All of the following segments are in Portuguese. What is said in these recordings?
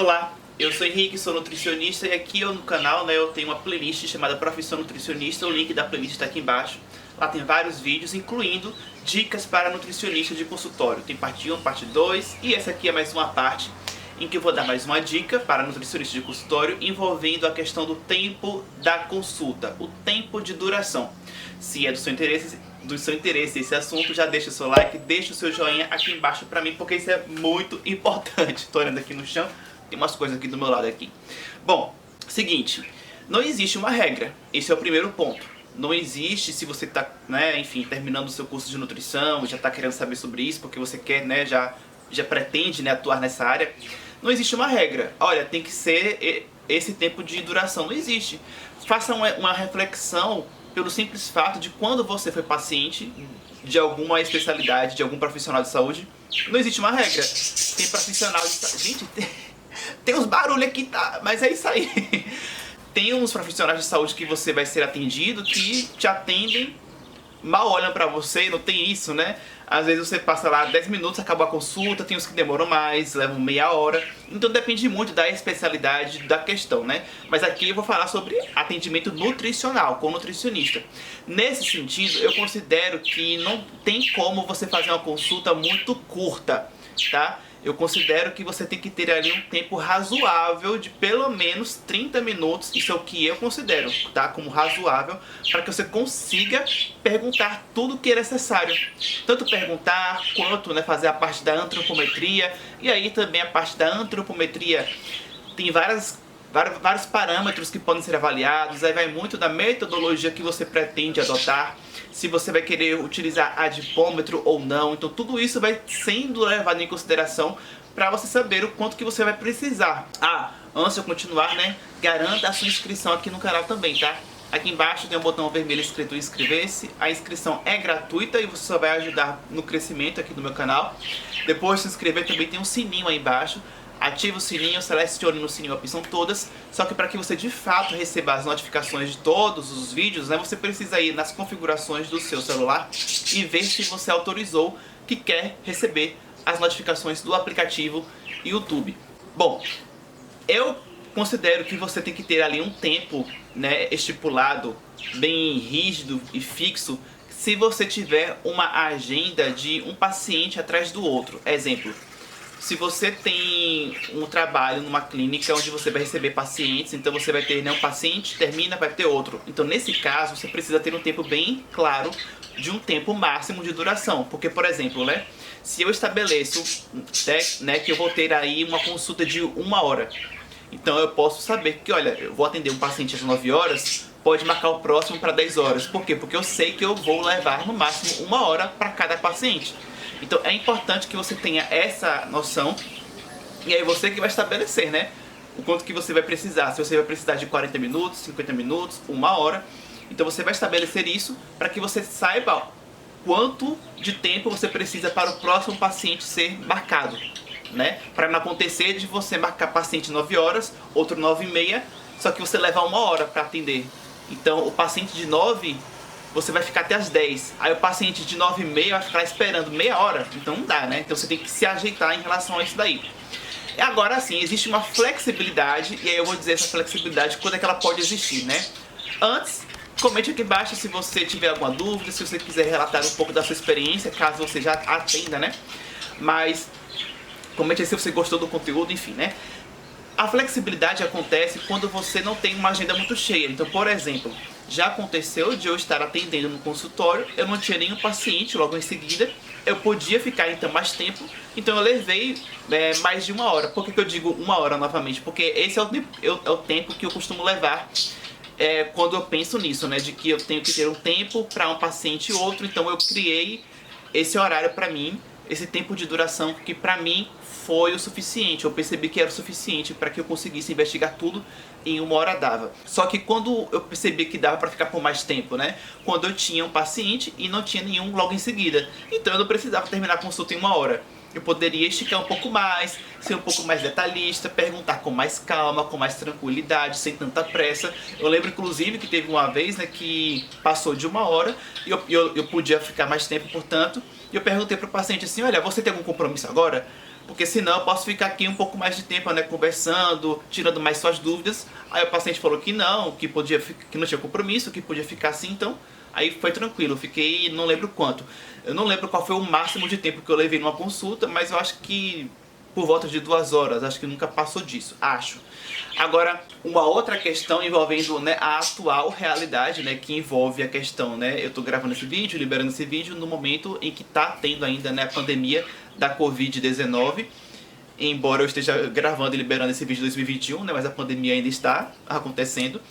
Olá, eu sou Henrique, sou nutricionista e aqui no canal eu tenho uma playlist chamada Profissão Nutricionista. O link da playlist está aqui embaixo. Lá tem vários vídeos, incluindo dicas para nutricionista de consultório. Tem parte 1, parte 2 e essa aqui é mais uma parte em que eu vou dar mais uma dica para nutricionista de consultório envolvendo a questão do tempo da consulta, o tempo de duração. Se é do seu interesse esse assunto, já deixa o seu like, deixa o seu joinha aqui embaixo para mim, porque isso é muito importante. Estou olhando aqui no chão, tem umas coisas aqui do meu lado aqui. Bom, seguinte, não existe uma regra, esse é o primeiro ponto. Não existe, se você está, enfim, terminando o seu curso de nutrição, já está querendo saber sobre isso, porque você quer, já pretende, atuar nessa área. Não existe uma regra. Olha, tem que ser esse tempo de duração. Não existe. Faça uma reflexão pelo simples fato de quando você foi paciente de alguma especialidade, de algum profissional de saúde. Não existe uma regra. Tem profissional de saúde. Gente, tem uns barulhos aqui, tá? Mas é isso aí. Tem uns profissionais de saúde que você vai ser atendido que te atendem, mal olham pra você, não tem isso, né? Às vezes você passa lá 10 minutos, acabou a consulta, tem uns que demoram mais, levam meia hora. Então depende muito da especialidade da questão, né? Mas aqui eu vou falar sobre atendimento nutricional, com nutricionista. Nesse sentido, eu considero que não tem como você fazer uma consulta muito curta, tá? Eu considero que você tem que ter ali um tempo razoável de pelo menos 30 minutos, isso é o que eu considero, tá? Como razoável, para que você consiga perguntar tudo o que é necessário. Tanto perguntar, quanto fazer a parte da antropometria, e aí também a parte da antropometria tem vários parâmetros que podem ser avaliados, aí vai muito da metodologia que você pretende adotar, se você vai querer utilizar adipômetro ou não. Então tudo isso vai sendo levado em consideração para você saber o quanto que você vai precisar. Antes de eu continuar, garanta a sua inscrição aqui no canal também, tá? Aqui embaixo tem um botão vermelho escrito inscrever-se. A inscrição é gratuita e você só vai ajudar no crescimento aqui do meu canal. Depois de se inscrever também tem um sininho aí embaixo. Ative o sininho, selecione no sininho a opção todas. Só que para que você de fato receba as notificações de todos os vídeos, você precisa ir nas configurações do seu celular e ver se você autorizou que quer receber as notificações do aplicativo YouTube. Bom, eu considero que você tem que ter ali um tempo estipulado, bem rígido e fixo, se você tiver uma agenda de um paciente atrás do outro. Exemplo, se você tem um trabalho numa clínica onde você vai receber pacientes, então você vai ter um paciente, termina, vai ter outro. Então nesse caso você precisa ter um tempo bem claro de um tempo máximo de duração. Porque, por exemplo, se eu estabeleço que eu vou ter aí uma consulta de 1 hora, então eu posso saber que, olha, eu vou atender um paciente às 9 horas, pode marcar o próximo para 10 horas. Por quê? Porque eu sei que eu vou levar no máximo 1 hora para cada paciente. Então é importante que você tenha essa noção, e aí você que vai estabelecer, o quanto que você vai precisar. Se você vai precisar de 40 minutos, 50 minutos, 1 hora. Então você vai estabelecer isso para que você saiba quanto de tempo você precisa para o próximo paciente ser marcado, Para não acontecer de você marcar paciente 9 horas, outro 9h30, só que você leva 1 hora para atender. Então o paciente de 9, você vai ficar até as 10. Aí o paciente de 9h30 vai ficar esperando meia hora. Então não dá, Então você tem que se ajeitar em relação a isso daí. Agora sim, existe uma flexibilidade, e aí eu vou dizer essa flexibilidade quando é que ela pode existir, Antes, comente aqui embaixo se você tiver alguma dúvida, se você quiser relatar um pouco da sua experiência, caso você já atenda, Mas comente aí se você gostou do conteúdo, enfim, A flexibilidade acontece quando você não tem uma agenda muito cheia. Então, por exemplo, já aconteceu de eu estar atendendo no consultório, eu não tinha nenhum paciente logo em seguida, eu podia ficar então mais tempo, então eu levei mais de 1 hora. Por que eu digo 1 hora novamente? Porque esse é o tempo que eu costumo levar quando eu penso nisso, de que eu tenho que ter um tempo para um paciente e outro. Então eu criei esse horário para mim, esse tempo de duração que para mim foi o suficiente. Eu percebi que era o suficiente para que eu conseguisse investigar tudo em 1 hora dava. Só que quando eu percebi que dava para ficar por mais tempo, Quando eu tinha um paciente e não tinha nenhum logo em seguida. Então eu não precisava terminar a consulta em 1 hora. Eu poderia esticar um pouco mais, ser um pouco mais detalhista, perguntar com mais calma, com mais tranquilidade, sem tanta pressa. Eu lembro inclusive que teve uma vez que passou de 1 hora e eu podia ficar mais tempo, portanto. E eu perguntei para o paciente assim, olha, você tem algum compromisso agora? porque senão eu posso ficar aqui um pouco mais de tempo, né, conversando, tirando mais suas dúvidas. Aí o paciente falou que não, que não tinha compromisso, que podia ficar assim, então aí foi tranquilo, eu fiquei, não lembro quanto. Eu não lembro qual foi o máximo de tempo que eu levei numa consulta, mas eu acho que por volta de 2 horas, acho que nunca passou disso, acho. Agora, uma outra questão envolvendo, né, a atual realidade, né, que envolve a questão, né, eu tô gravando esse vídeo, liberando esse vídeo no momento em que tá tendo ainda, né, a pandemia da Covid-19, embora eu esteja gravando e liberando esse vídeo em 2021, né, mas a pandemia ainda está acontecendo.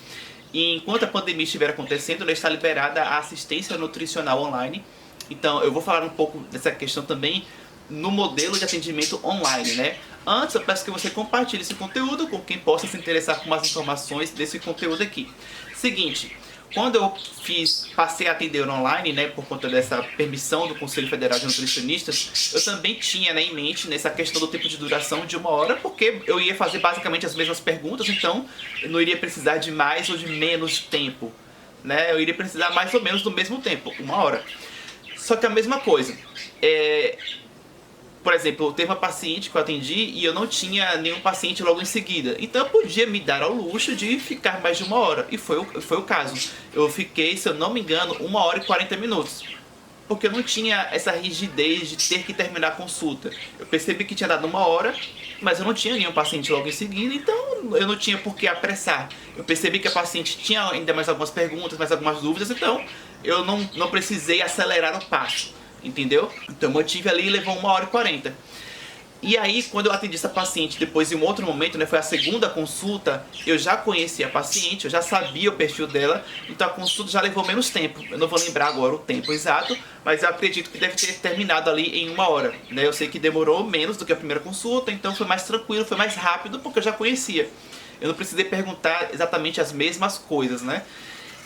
E enquanto a pandemia estiver acontecendo, ela está liberada a assistência nutricional online. Então eu vou falar um pouco dessa questão também no modelo de atendimento online, né? Antes eu peço que você compartilhe esse conteúdo com quem possa se interessar com mais informações desse conteúdo aqui. Seguinte, quando eu passei a atender online, né, por conta dessa permissão do Conselho Federal de Nutricionistas, eu também tinha, né, em mente nessa questão do tempo de duração de 1 hora, porque eu ia fazer basicamente as mesmas perguntas, então eu não iria precisar de mais ou de menos tempo, né? Eu iria precisar mais ou menos do mesmo tempo, 1 hora. Só que a mesma coisa, por exemplo, teve uma paciente que eu atendi e eu não tinha nenhum paciente logo em seguida. Então eu podia me dar ao luxo de ficar mais de 1 hora. E foi o caso. Eu fiquei, se eu não me engano, 1 hora e 40 minutos. Porque eu não tinha essa rigidez de ter que terminar a consulta. Eu percebi que tinha dado 1 hora, mas eu não tinha nenhum paciente logo em seguida, então eu não tinha por que apressar. Eu percebi que a paciente tinha ainda mais algumas perguntas, mais algumas dúvidas, então eu não precisei acelerar o passo. Entendeu? Então eu mantive ali e levou 1 hora e 40. E aí, quando eu atendi essa paciente, depois em um outro momento, né, foi a segunda consulta, eu já conhecia a paciente, eu já sabia o perfil dela, então a consulta já levou menos tempo. Eu não vou lembrar agora o tempo exato, mas eu acredito que deve ter terminado ali em 1 hora. Né? Eu sei que demorou menos do que a primeira consulta, então foi mais tranquilo, foi mais rápido, porque eu já conhecia. Eu não precisei perguntar exatamente as mesmas coisas, né?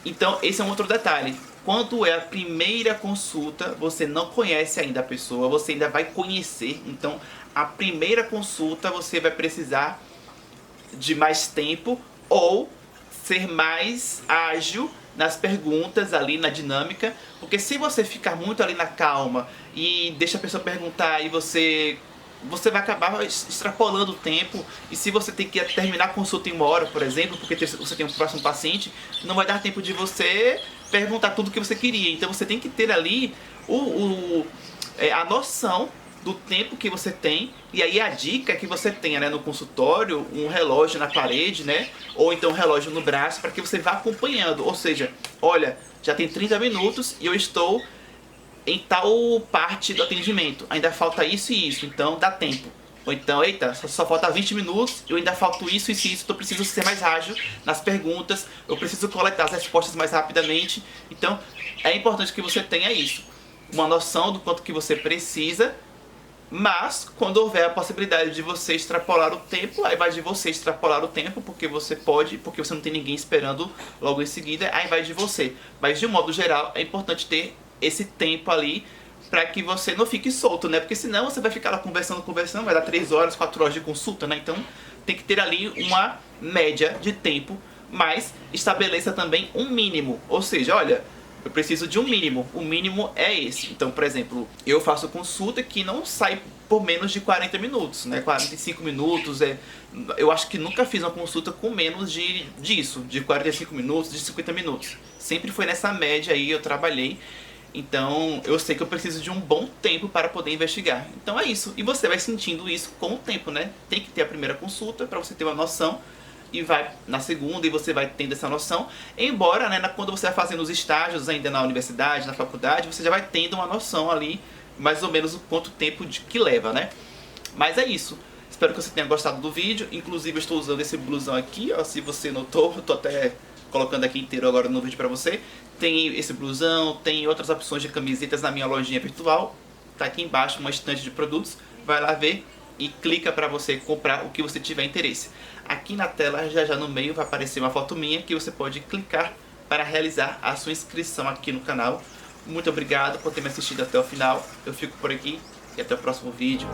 Então, esse é um outro detalhe. Quando é a primeira consulta, você não conhece ainda a pessoa, você ainda vai conhecer. Então, a primeira consulta você vai precisar de mais tempo ou ser mais ágil nas perguntas ali, na dinâmica. Porque se você ficar muito ali na calma e deixa a pessoa perguntar e você vai acabar extrapolando o tempo, e se você tem que terminar a consulta em 1 hora, por exemplo, porque você tem um próximo paciente, não vai dar tempo de você perguntar tudo o que você queria. Então você tem que ter ali a noção do tempo que você tem, e aí a dica é que você tenha, né, no consultório um relógio na parede, né, ou então um relógio no braço, para que você vá acompanhando. Ou seja, olha, já tem 30 minutos e eu estou em tal parte do atendimento, ainda falta isso e isso, então dá tempo. Ou então, eita, só falta 20 minutos, eu ainda falto isso e isso, então eu preciso ser mais ágil nas perguntas, eu preciso coletar as respostas mais rapidamente. Então, é importante que você tenha isso, uma noção do quanto que você precisa, mas quando houver a possibilidade de você extrapolar o tempo, aí vai de você extrapolar o tempo, porque você pode, porque você não tem ninguém esperando logo em seguida, aí vai de você. Mas de um modo geral, é importante ter esse tempo ali para que você não fique solto, né? Porque senão você vai ficar lá conversando, vai dar 3 horas, 4 horas de consulta, né? Então tem que ter ali uma média de tempo, mas estabeleça também um mínimo. Ou seja, olha, eu preciso de um mínimo, o mínimo é esse. Então, por exemplo, eu faço consulta que não sai por menos de 40 minutos, né? 45 minutos, eu acho que nunca fiz uma consulta com menos disso, de 45 minutos, de 50 minutos. Sempre foi nessa média aí, eu trabalhei. Então, eu sei que eu preciso de um bom tempo para poder investigar. Então é isso. E você vai sentindo isso com o tempo, né? Tem que ter a primeira consulta para você ter uma noção. E vai na segunda e você vai tendo essa noção. Embora, né, quando você vai fazendo os estágios ainda na universidade, na faculdade, você já vai tendo uma noção ali, mais ou menos o quanto tempo que leva, né? Mas é isso. Espero que você tenha gostado do vídeo. Inclusive, eu estou usando esse blusão aqui, ó. Se você notou, eu tô até colocando aqui inteiro agora no vídeo pra você. Tem esse blusão, tem outras opções de camisetas na minha lojinha virtual. Tá aqui embaixo uma estante de produtos. Vai lá ver e clica para você comprar o que você tiver interesse. Aqui na tela, já no meio, vai aparecer uma foto minha que você pode clicar para realizar a sua inscrição aqui no canal. Muito obrigado por ter me assistido até o final. Eu fico por aqui e até o próximo vídeo.